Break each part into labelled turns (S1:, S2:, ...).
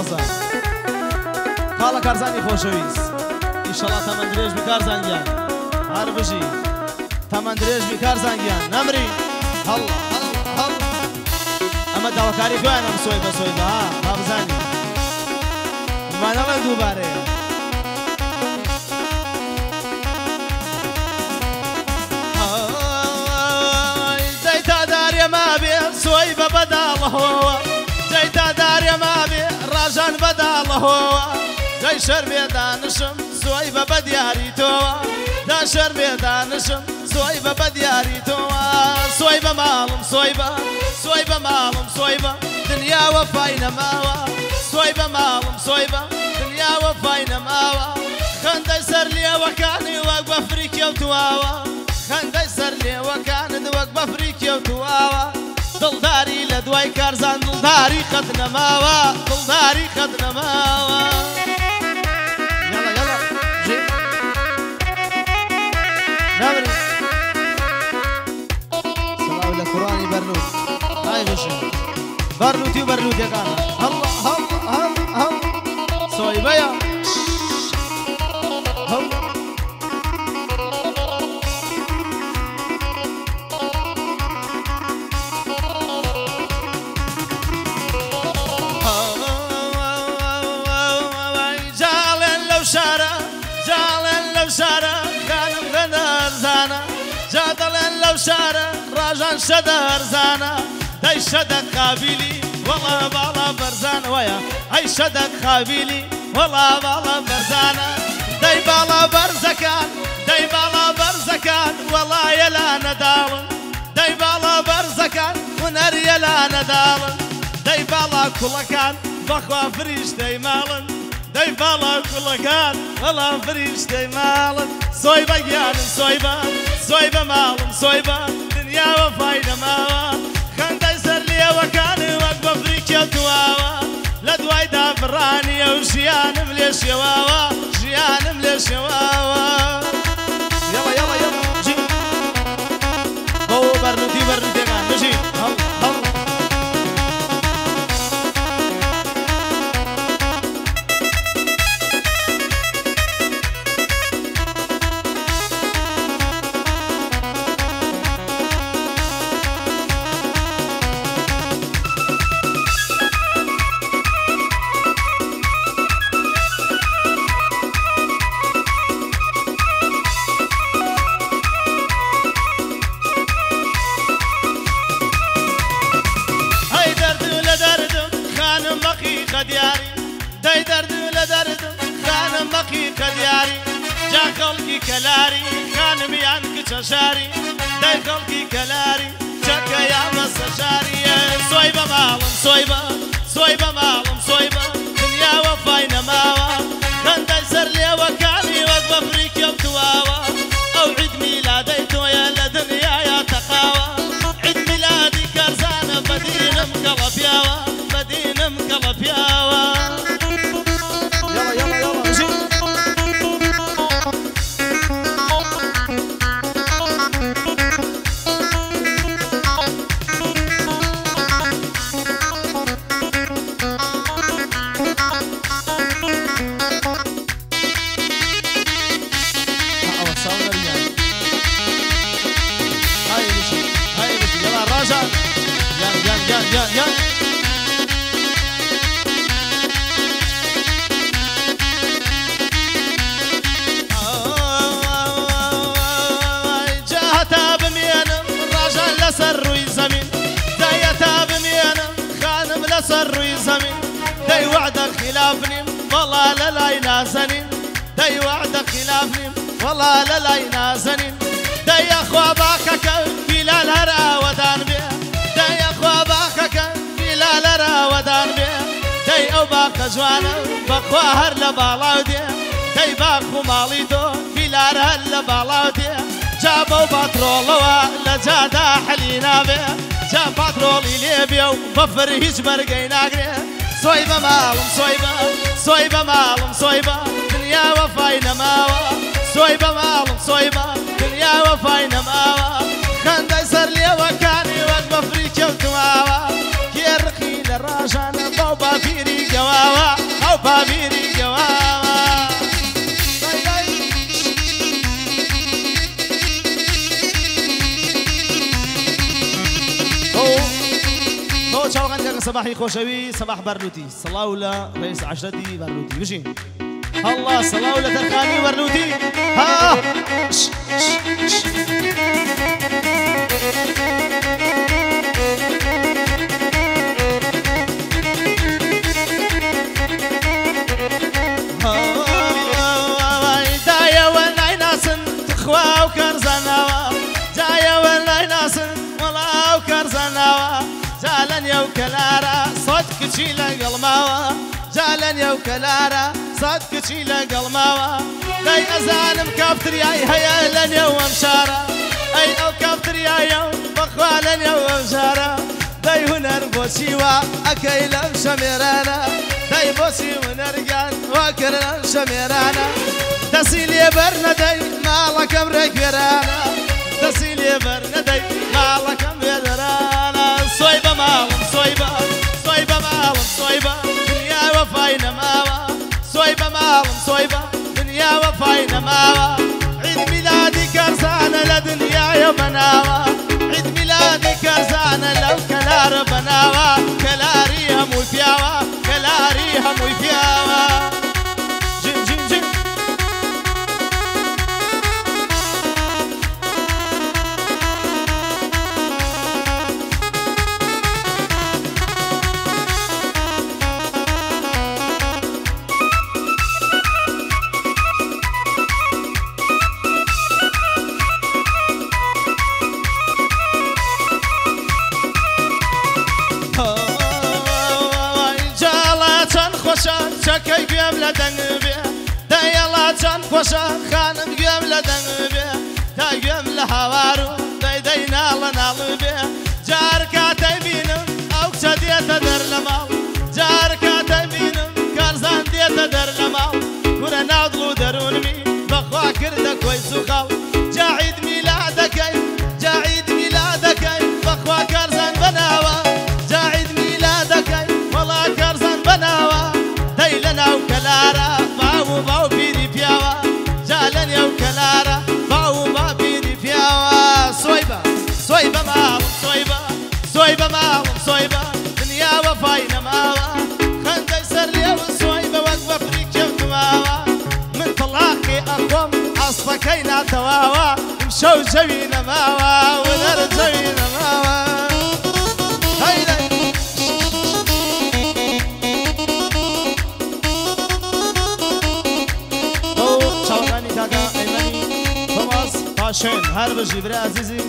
S1: ڕازان خاڵە کارزانی خۆشەویست ئیشەڵا تەمەند درێژ بی کارزانگیان هەر بژی تەمەند درێژ بی کارزانگیان نەمری هەڵ ئەمە داواکاری دوایان ئەم سۆی بە سۆی بە ها بزانی مانەڵێ دووبارەیە سوي ببدالهوا جاي تداري ما بي راجان بدالهوا جاي شربي دانشم سوي ببدياري توا دا شربي دانشم سوي ببدياري توا سوي بمالم سوي بمالم سوي دنيا وفاينا ماوا سوي بمالم سوي دنيا وفاينا ماوا خندي سر لي وكاني وقف افريقيا وتواوا خندي سر لي وكاني وقف افريقيا وتواوا دڵداری لە دوای کارزان دڵداری خەت نەماوە دڵداری خەت نەماوە یاڵا یاڵا ژێ نابرێ سەڵاو لە قورئانی بەرنووت ئای بەشێ بەرنووتی و بەرنووتیەکانە هەڵڵا هەڵ سۆیبەیە هەڵ شارع راجان شدر زانا داي شدك قابلي والله بالا برزانا ويا اي شدك قابلي والله بالا برزانا داي بالا برزكان داي بالا برزكان والله يلا ندال داي بالا برزكان ونر يلا ندال داي بالا كلكان بخوا فريشتي مالن داي بالا كلكان والله فريشتي مالن صويبه يان صويبه مالم صويبه دنيا وفايده ماوا خندي سر لي وكاني وقف افريقيا تواوا لدواي دافراني وشيان مليش يواوا شيان مليش يواوا يلا يلا يلا جي هو برنوتي كان مشي هل داي درد لدردم خانم مقيق دياري جا خلقي كلاري خانم يانك تشاري داي خلقي كلاري جاكا يا مسجاري صويبة مالم صويبة مالم صويبة دنيا وفاينا ماوا خندي سر لي وكالي وقف افريقيا وتواوا او عيد ميلادي تويا لدنيا يا تقاوى عيد ميلادي كرزانة مدينة مقلب ياوا مدينة مقلب ياوا سروي زمين داي وعدك خلافني والله لا ينازني داي وعدك خلافني والله لا ينازني داي اخوا باخك بلا الهرا ودان بيه داي اخوا باخك بلا الهرا ودان بيه داي او باخ جوانا بخوا هر لبالاودي داي باخو ماليدو بلا هر لبالاودي جابوا باترولوا لجادا حلينا بيه جاب باترولي ليبيا وبفرهيج برقينا قريه صويبة مالم صويبة مالم صويبة دنيا وفاينا ماوا صويبة مالم صويبة دنيا وفاينا ماوا خندي سر لي وكاني وقف افريقيا وتواوا كي الرخي للراجان بوبا فيري قواوا صباحي خوشوي صباح برلوتي صلاة ولا رئيس عشرتي برلوتي بشي الله صلاة ولا ترخاني برلوتي ها دايا ولا ناس تخوا وكرزنا جايا ولا ناس والله وكرزنا جالن يا وكلارا صدق شيل قلماوا جالن يا وكلارا صدق شيل قلماوا داي ازالم كافتر ياي هيا لن يا ومشارا اي او كافتر يا بخوالن يا ومشارا داي هنر بوسيوا اكيلم شميرانا داي بوسي ونرجان وكرلم شميرانا دسيلي برندي مالك امرك يرانا دسيلي برندي مالك امرك يرانا صويبة مالم صويبة صويبة مالم صويبة دنيا وفاينا ماوا صويبة مالم صويبة دنيا وفاينا ماوا عيد ميلادي كرزانة لدنيا يا مناوا عيد ميلادي كرزانة لو كلار بناوا كلاريها مو فياوا كلاريها مو فياوا جيم جيم جيم شكي قيم لدن بيه دا يلا جان خوشا خانم قيم لدن بيه دا قيم لهوارو دا دينا لنال بيه جاركا تبينم او كشدية در لمال جاركا تبينم كارزان دية در لمال كورا ناضلو درون مي بخوا كردا كويس وخال جاعيد ميلادك جاعيد ميلادك بخوا كارزان بناوا جاعيد ميلادك والله كارزان بناوا لنا وكلارا باو باو بيدي فياوا جالن يا وكلارا باو با بيدي فياوا صويبة صويبة مالم صويبة صويبة مالم صويبة دنيا وفاينا ماوا خندي سريا وصويبة وقفة فريك يوم ماوا من طلاقي أقوم أصفكينا تواوا مشو جوينا ماوا ونر جوينا ماوا هيدا شين هر بجي برا عزيزي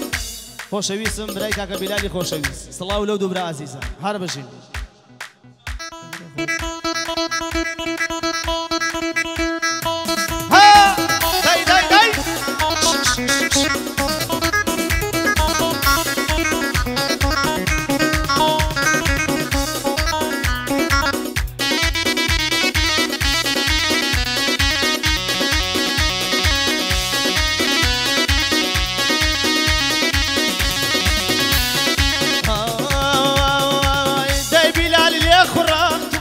S1: خوشويسم براي كاكا بلالي خوشويس صلاة ولودو برا عزيزة هر بجي ها داي داي داي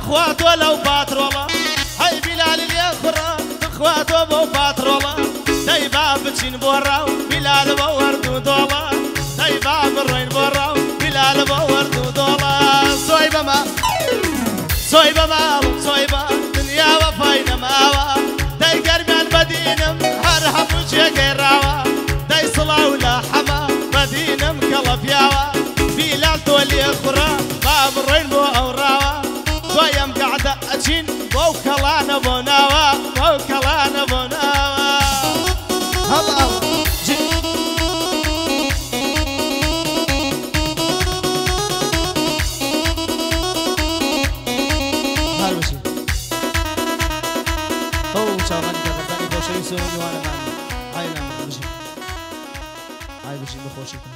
S1: اخوات ولو باترولا هاي بلال اللي اخرى اخوات وبو باترولا داي باب تشين بوراو بلال بوردو دولا داي باب الرين بوراو بلال بوردو دولا صويبة ما صويبة ما صويبة دنيا وفاينا ماوا داي قربان بدينم هرحب وجهك الراوا داي صلاة ولا حما بدينم كلا فياوا بلال تولي اخرى باب الرين بو اوراوا ويم قاعدة أجين وكلانا بناوا وكلانا بناوا هلا جي هلا بشي هو شغلني كذا ثاني بوشي يسوي وانا معي هاي نعم بشي هاي بشي بخوشي